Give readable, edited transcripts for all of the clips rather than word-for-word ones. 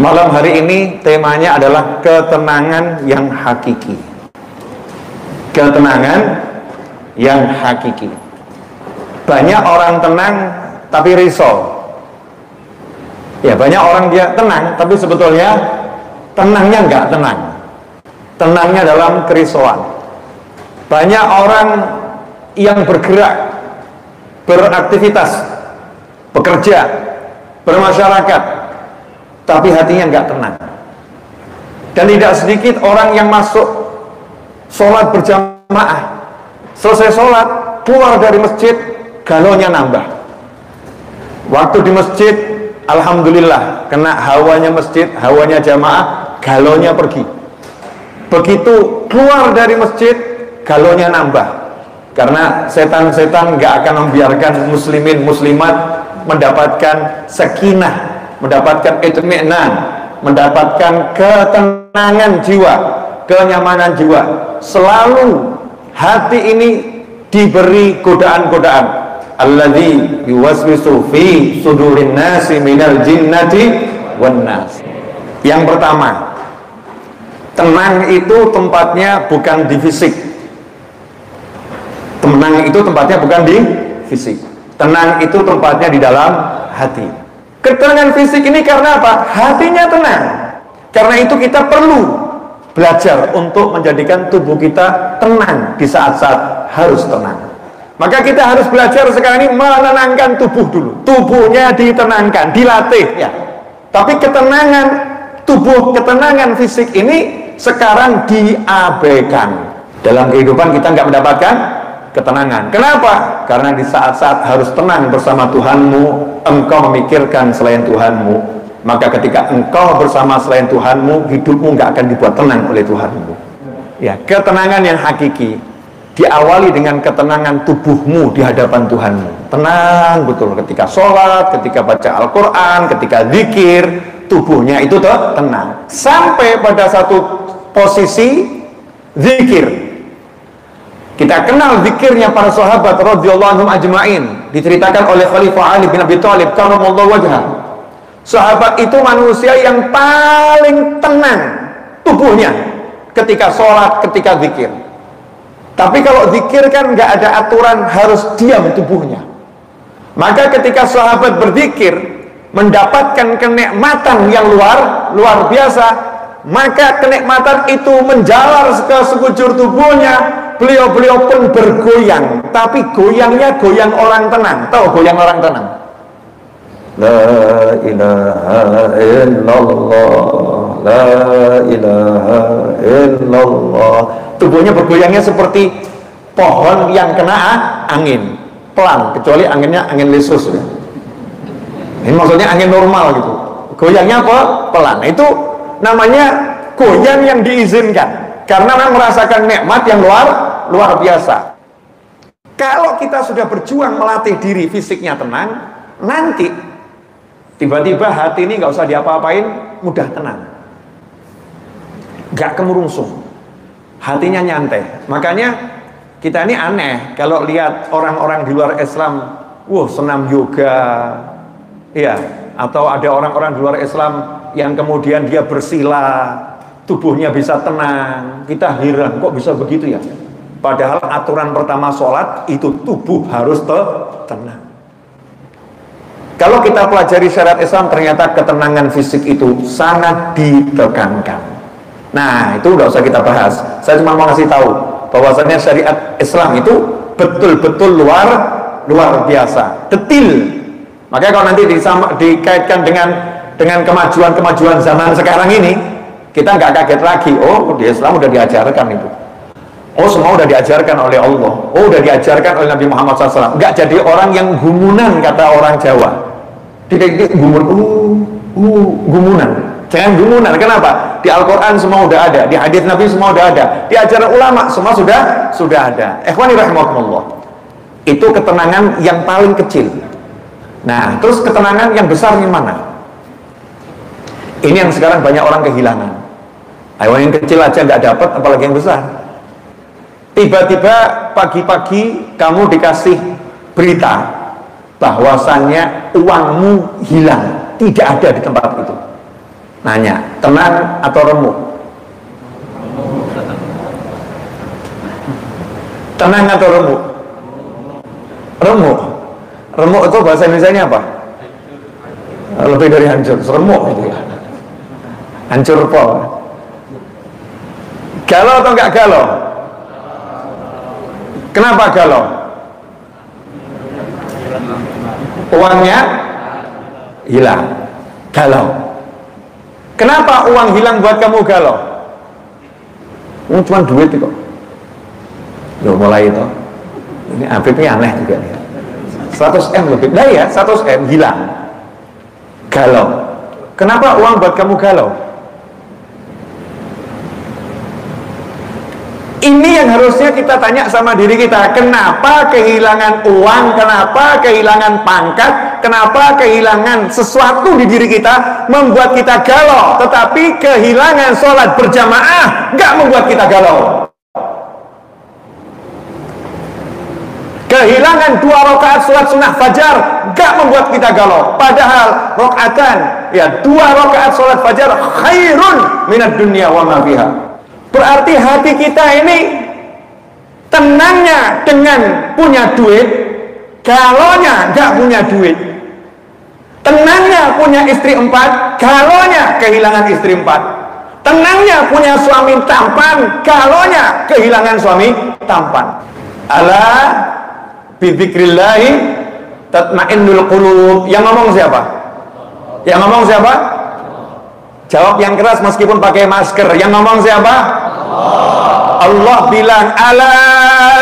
Malam hari ini temanya adalah ketenangan yang hakiki. Ketenangan yang hakiki. Banyak orang tenang tapi risau. Ya, banyak orang dia tenang tapi sebetulnya tenangnya nggak tenang. Tenangnya dalam kerisauan. Banyak orang yang bergerak, beraktivitas, bekerja, bermasyarakat, tapi hatinya nggak tenang. Dan tidak sedikit orang yang masuk sholat berjamaah, selesai sholat, keluar dari masjid, galaunya nambah. Waktu di masjid, alhamdulillah, kena hawanya masjid, hawanya jamaah, galaunya pergi. Begitu keluar dari masjid, galaunya nambah. Karena setan-setan nggak akan membiarkan muslimin muslimat mendapatkan sakinah, mendapatkan itmi'nan, mendapatkan ketenangan jiwa, kenyamanan jiwa. Selalu hati ini diberi godaan-godaan. Alladzi yuwaswisu fi sudurin nasi minal jinnati wan nas. Yang pertama, tenang itu tempatnya bukan di fisik. Tenang itu tempatnya bukan di fisik. Tenang itu tempatnya di dalam hati. Ketenangan fisik ini karena apa? Hatinya tenang. Karena itu kita perlu belajar untuk menjadikan tubuh kita tenang di saat-saat harus tenang. Maka kita harus belajar sekarang ini menenangkan tubuh dulu. Tubuhnya ditenangkan, dilatih ya. Tapi ketenangan tubuh, ketenangan fisik ini sekarang diabaikan. Dalam kehidupan kita nggak mendapatkan ketenangan. Kenapa? Karena di saat-saat harus tenang bersama Tuhanmu, engkau memikirkan selain Tuhanmu. Maka ketika engkau bersama selain Tuhanmu, hidupmu nggak akan dibuat tenang oleh Tuhanmu. Ya, ketenangan yang hakiki diawali dengan ketenangan tubuhmu di hadapan Tuhanmu. Tenang betul ketika sholat, ketika baca Al-Quran, ketika zikir, tubuhnya itu tenang. Sampai pada satu posisi zikir. Kita kenal zikirnya para sahabat radhiyallahu anhum ajma'in, diceritakan oleh Khalifah Ali bin Abi Thalib karramallahu wajhah. Sahabat itu manusia yang paling tenang tubuhnya ketika sholat, ketika zikir. Tapi kalau zikir kan nggak ada aturan harus diam tubuhnya. Maka ketika sahabat berzikir mendapatkan kenikmatan yang luar biasa, maka kenikmatan itu menjalar ke sekujur tubuhnya. Beliau pun bergoyang, tapi goyangnya goyang orang tenang. Tahu goyang orang tenang? La ilaha illallah, la ilaha illallah. Tubuhnya bergoyangnya seperti pohon yang kena angin, pelan, kecuali anginnya angin lesus ya. Ini maksudnya angin normal gitu. Goyangnya apa? Pelan. Itu namanya goyang yang diizinkan. Karena memang merasakan nikmat yang luar biasa. Kalau kita sudah berjuang melatih diri fisiknya tenang, nanti tiba-tiba hati ini nggak usah diapa-apain, mudah tenang, nggak kemurungsung, hatinya nyantai. Makanya kita ini aneh kalau lihat orang-orang di luar Islam, senam yoga, ya, atau ada orang-orang di luar Islam yang kemudian dia bersila, tubuhnya bisa tenang. Kita heran kok bisa begitu ya. Padahal aturan pertama sholat itu tubuh harus tenang. Kalau kita pelajari syariat Islam, ternyata ketenangan fisik itu sangat ditekankan. Nah, itu udah usah kita bahas. Saya cuma mau kasih tahu bahwasanya syariat Islam itu betul-betul luar biasa, detil. Makanya kalau nanti dikaitkan dengan kemajuan zaman sekarang ini, kita nggak kaget lagi. Oh, di Islam udah diajarkan itu. Oh, semua udah diajarkan oleh Allah. Oh, udah diajarkan oleh Nabi Muhammad SAW. Nggak jadi orang yang gumunan, kata orang Jawa. Tidak gumunan. Jangan gumunan. Kenapa? Di Al-Quran semua udah ada, di hadis Nabi semua udah ada, di ajaran ulama semua sudah ada. Ikhwani rahimakumullah. Itu ketenangan yang paling kecil. Nah, terus ketenangan yang besar di mana? Ini yang sekarang banyak orang kehilangan. Yang kecil aja nggak dapat, apalagi yang besar. Tiba-tiba pagi-pagi kamu dikasih berita bahwasannya uangmu hilang, tidak ada di tempat itu. Nanya, tenang atau remuk? Tenang atau remuk? Remuk. Remuk itu bahasa Indonesianya apa? Lebih dari hancur, remuk gitu ya. Hancur pol. Galau atau enggak galau? Kenapa galau? Uangnya hilang. Galau. Kenapa uang hilang buat kamu galau? Cuma duit kok. Loh, mulai itu. Ini Habibnya aneh juga nih. 100 M lebih. Nah ya, 100 M hilang. Galau. Kenapa uang buat kamu galau? Ini yang harusnya kita tanya sama diri kita. Kenapa kehilangan uang? Kenapa kehilangan pangkat? Kenapa kehilangan sesuatu di diri kita membuat kita galau? Tetapi kehilangan sholat berjamaah nggak membuat kita galau. Kehilangan 2 rakaat sholat sunnah fajar nggak membuat kita galau. Padahal rakaatan, ya 2 rakaat sholat fajar khairun minad dunya wa ma fiha. Berarti hati kita ini tenangnya dengan punya duit, galaunya nggak punya duit. Tenangnya punya istri 4, galaunya kehilangan istri 4. Tenangnya punya suami tampan, galaunya kehilangan suami tampan. Ala bidzikrillahi tatmainnul qulub. Yang ngomong siapa? Yang ngomong siapa? Jawab yang keras meskipun pakai masker. Yang ngomong siapa? Allah bilang, ala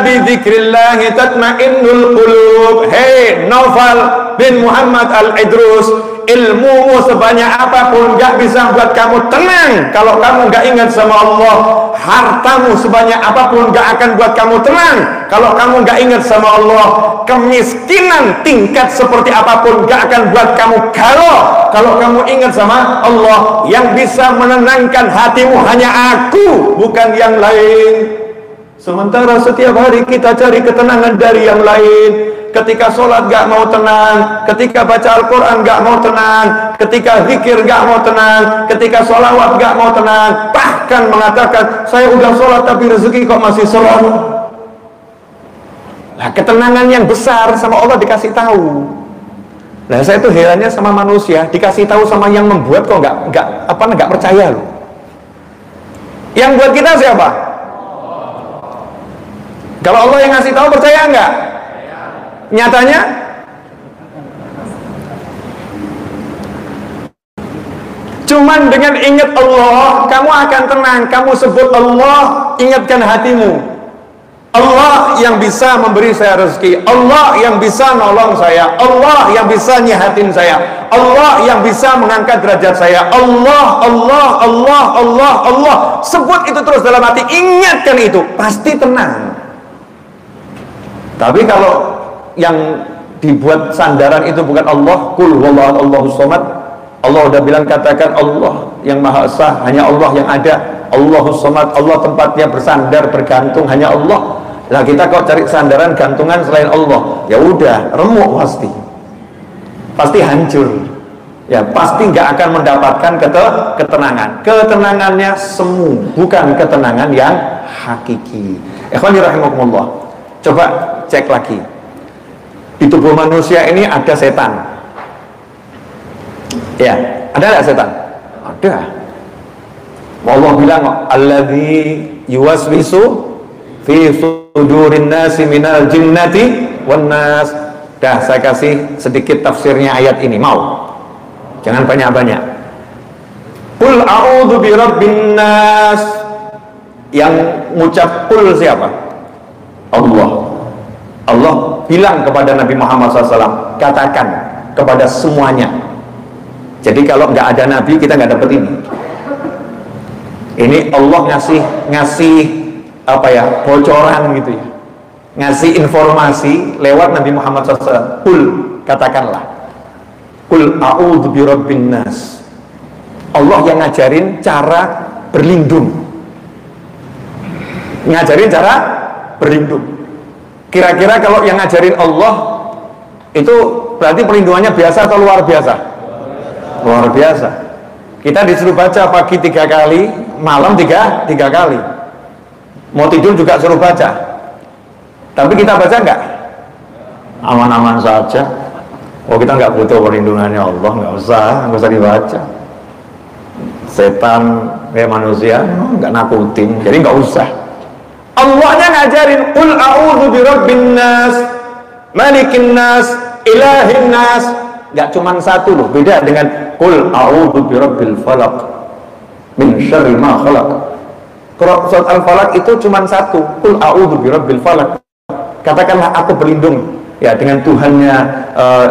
bidzikrillahi tatmainnul qulub. Hei Naufal bin Muhammad Al-Idrus, ilmumu sebanyak apapun gak bisa buat kamu tenang kalau kamu gak ingat sama Allah. Hartamu sebanyak apapun gak akan buat kamu tenang kalau kamu gak ingat sama Allah. Kemiskinan tingkat seperti apapun gak akan buat kamu galau kalau kamu ingat sama Allah. Yang bisa menenangkan hatimu hanya Aku, bukan yang lain. Sementara setiap hari kita cari ketenangan dari yang lain. Ketika sholat gak mau tenang, ketika baca Al-Quran gak mau tenang, ketika zikir gak mau tenang, ketika sholawat gak mau tenang, bahkan mengatakan saya udah sholat tapi rezeki kok masih sholat. Nah, ketenangan yang besar sama Allah dikasih tahu. Nah, saya tuh herannya sama manusia, dikasih tahu sama yang membuat kok nggak percaya loh. Yang buat kita siapa? Kalau Allah yang ngasih tahu, percaya nggak? Nyatanya cuman dengan ingat Allah kamu akan tenang. Kamu sebut Allah, ingatkan hatimu, Allah yang bisa memberi saya rezeki, Allah yang bisa nolong saya, Allah yang bisa nyehatin saya, Allah yang bisa mengangkat derajat saya. Allah, Allah, Allah, Allah, Allah. Sebut itu terus dalam hati, ingatkan itu, pasti tenang. Tapi kalau yang dibuat sandaran itu bukan Allah, qul huwallahu Allahus samad, Allah udah bilang katakan Allah yang maha esa, hanya Allah yang ada. Allahus samad, Allah tempatnya bersandar, bergantung hanya Allah. Nah, kita kok cari sandaran gantungan selain Allah, ya udah remuk, pasti hancur, ya pasti nggak akan mendapatkan ketenangan. Ketenangannya semu, bukan ketenangan yang hakiki. Ikhwani rahimakumullah, coba cek lagi. Di tubuh manusia ini ada setan. Ya, ada nggak setan? Ada. Allah bilang, alladzi yuwaswisu fi sudurin nasi minal jinnati wan nas. Dah, saya kasih sedikit tafsirnya ayat ini, mau? Jangan banyak-banyak. Qul a'udzu birabbin nas. Yang ngucap qul siapa? Allah. Allah bilang kepada Nabi Muhammad SAW, katakan kepada semuanya. Jadi kalau nggak ada Nabi, kita nggak dapat ini. Ini Allah ngasih apa ya, bocoran gitu ya, ngasih informasi lewat Nabi Muhammad SAW. Qul, katakanlah, qul a'udzu birabbin nas. Allah yang ngajarin cara berlindung, ngajarin cara berlindung. Kira-kira kalau yang ngajarin Allah itu berarti perlindungannya biasa atau luar biasa? Luar biasa. Kita disuruh baca pagi 3 kali, malam 3 kali. Mau tidur juga suruh baca. Tapi kita baca enggak? Aman-aman saja. Oh, kita enggak butuh perlindungannya Allah, enggak usah dibaca. Setan kayak manusia enggak nakutin, jadi enggak usah. Allahnya ngajarin qul a'udzu birabbin nas, malikin nas, ilahin nas. Enggak cuma satu loh, beda dengan qul a'udzu birabbil falaq min syarri ma khalaq. Surat Al-Falaq itu cuma satu, qul a'udzu birabbil falaq. Katakanlah aku berlindung ya dengan Tuhannya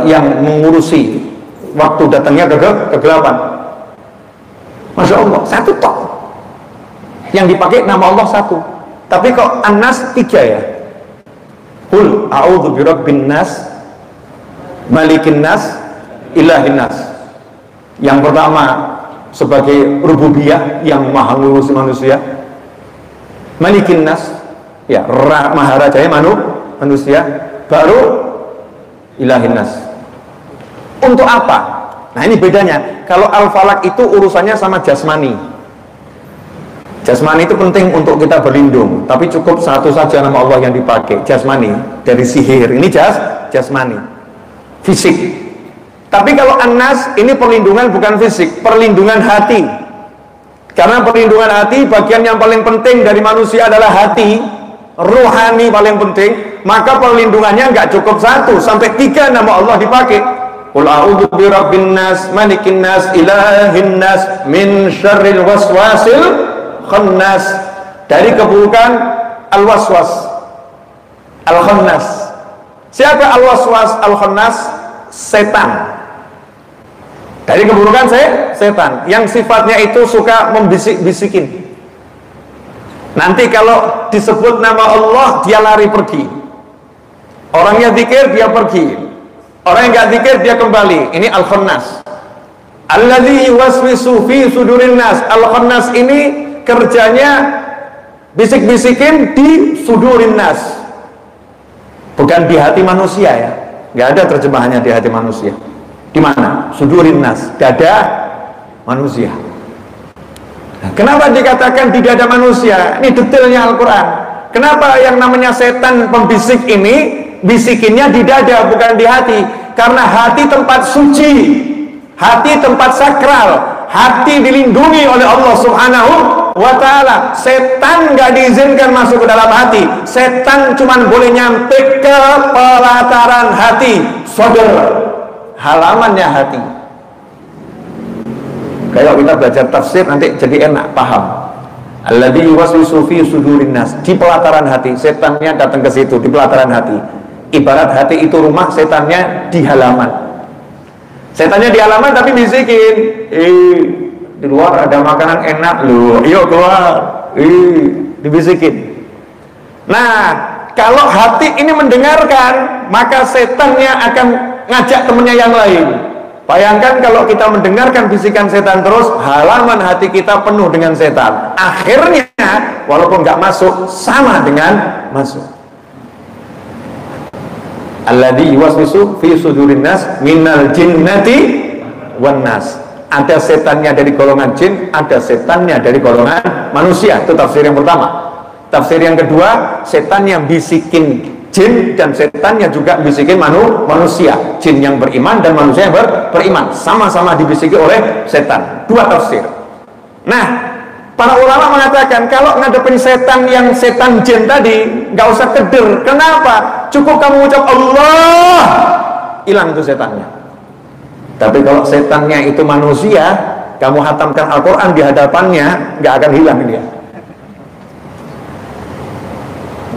yang mengurusi waktu datangnya kegelapan. Masya Allah, satu tok yang dipakai nama Allah satu. Tapi kok An-Nas 3 ya? Qul a'udzu birabbin nas, malikin nas, ilahin nas. Yang pertama sebagai rububiyah yang maha ngurusi manusia, malikin nas ya maharajanya manusia, baru ilahin nas. Untuk apa? Nah ini bedanya. Kalau Al-Falaq itu urusannya sama jasmani. Jasmani itu penting untuk kita berlindung, tapi cukup satu saja nama Allah yang dipakai, jasmani, dari sihir. Ini jasmani, fisik. Tapi kalau An-Nas ini perlindungan bukan fisik, perlindungan hati. Karena perlindungan hati, bagian yang paling penting dari manusia adalah hati, rohani paling penting. Maka perlindungannya nggak cukup 1 sampai 3 nama Allah dipakai. Qul a'udzu birabbin nas, malikin nas, ilahin nas, min syarril waswasil khannas, dari keburukan al-waswas al-khannas. Siapa al-waswas al-khannas? Setan. Dari keburukan setan yang sifatnya itu suka membisik-bisikin. Nanti kalau disebut nama Allah dia lari pergi. Orangnya zikir dia pergi. Orang yang nggak zikir dia kembali. Ini al-khannas. Alladzi yuwaswisu fi sudurin nas. Al-khannas ini kerjanya bisik-bisikin di sudurin nas, bukan di hati manusia ya. Nggak ada terjemahannya di hati manusia. Di mana? Sudurin nas, dada manusia. Nah, kenapa dikatakan di dada manusia? Ini detailnya Al-Quran. Kenapa yang namanya setan pembisik ini bisikinnya di dada bukan di hati? Karena hati tempat suci, hati tempat sakral, hati dilindungi oleh Allah Subhanahu wa ta'ala. Setan nggak diizinkan masuk ke dalam hati. Setan cuman boleh nyampe ke pelataran hati, sodor, halamannya hati. Kalau kita belajar tafsir nanti jadi enak paham. Alladzi yuwaswisu fi sudurin nas, di pelataran hati. Setannya datang ke situ di pelataran hati. Ibarat hati itu rumah, setannya di halaman. Setannya di halaman tapi bisikin, di luar ada makanan enak loh, yuk keluar, dibisikin. Nah, kalau hati ini mendengarkan, maka setannya akan ngajak temennya yang lain. Bayangkan kalau kita mendengarkan bisikan setan terus, halaman hati kita penuh dengan setan. Akhirnya, walaupun nggak masuk, sama dengan masuk. Alladzi yuwaswisu fi sudurin nas minal jinnati wan nas. Ada setannya dari golongan jin, ada setannya dari golongan manusia. Itu tafsir yang pertama. Tafsir yang kedua, setan yang bisikin jin dan setannya juga bisikin manusia. Jin yang beriman dan manusia yang beriman sama-sama dibisiki oleh setan. Dua tafsir. Nah, para ulama mengatakan kalau ngadepin setan yang setan jin tadi nggak usah keder. Kenapa? Cukup kamu ucap Allah, hilang itu setannya. Tapi kalau setannya itu manusia, kamu hatamkan Al-Quran di hadapannya, nggak akan hilang dia.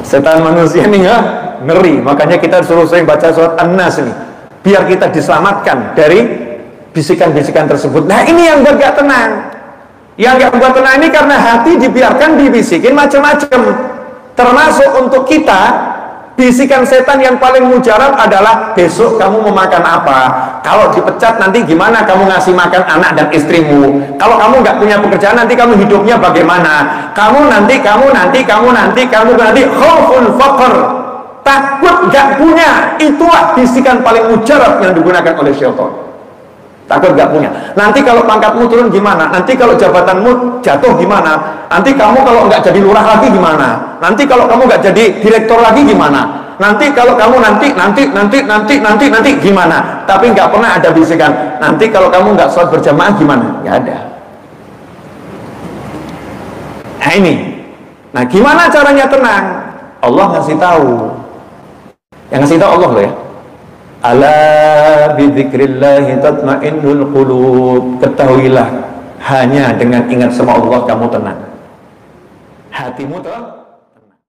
Setan manusia ini ya ngeri. Makanya kita suruh sering baca surat An-Nas ini, biar kita diselamatkan dari bisikan-bisikan tersebut. Nah ini yang buat gak tenang. Yang gak buat tenang ini karena hati dibiarkan dibisikin macam-macam. Termasuk untuk kita, bisikan setan yang paling mujarab adalah besok kamu mau makan apa, kalau dipecat nanti gimana kamu ngasih makan anak dan istrimu, kalau kamu nggak punya pekerjaan nanti kamu hidupnya bagaimana, kamu nanti khauful faqr, takut nggak punya. Itulah bisikan paling mujarab yang digunakan oleh syaitan. Takut nggak punya. Nanti kalau pangkatmu turun gimana? Nanti kalau jabatanmu jatuh gimana? Nanti kamu kalau nggak jadi lurah lagi gimana? Nanti kalau kamu nggak jadi direktur lagi gimana? Nanti kalau kamu nanti gimana? Tapi nggak pernah ada bisikan. Nanti kalau kamu nggak sholat berjamaah gimana? Nggak ada. Nah ini. Nah gimana caranya tenang? Allah ngasih tahu. Yang ngasih tahu Allah loh ya. Ala bidzikrillahi tatma'innul qulub. Ketahuilah, hanya dengan ingat sama Allah kamu tenang. Hatimu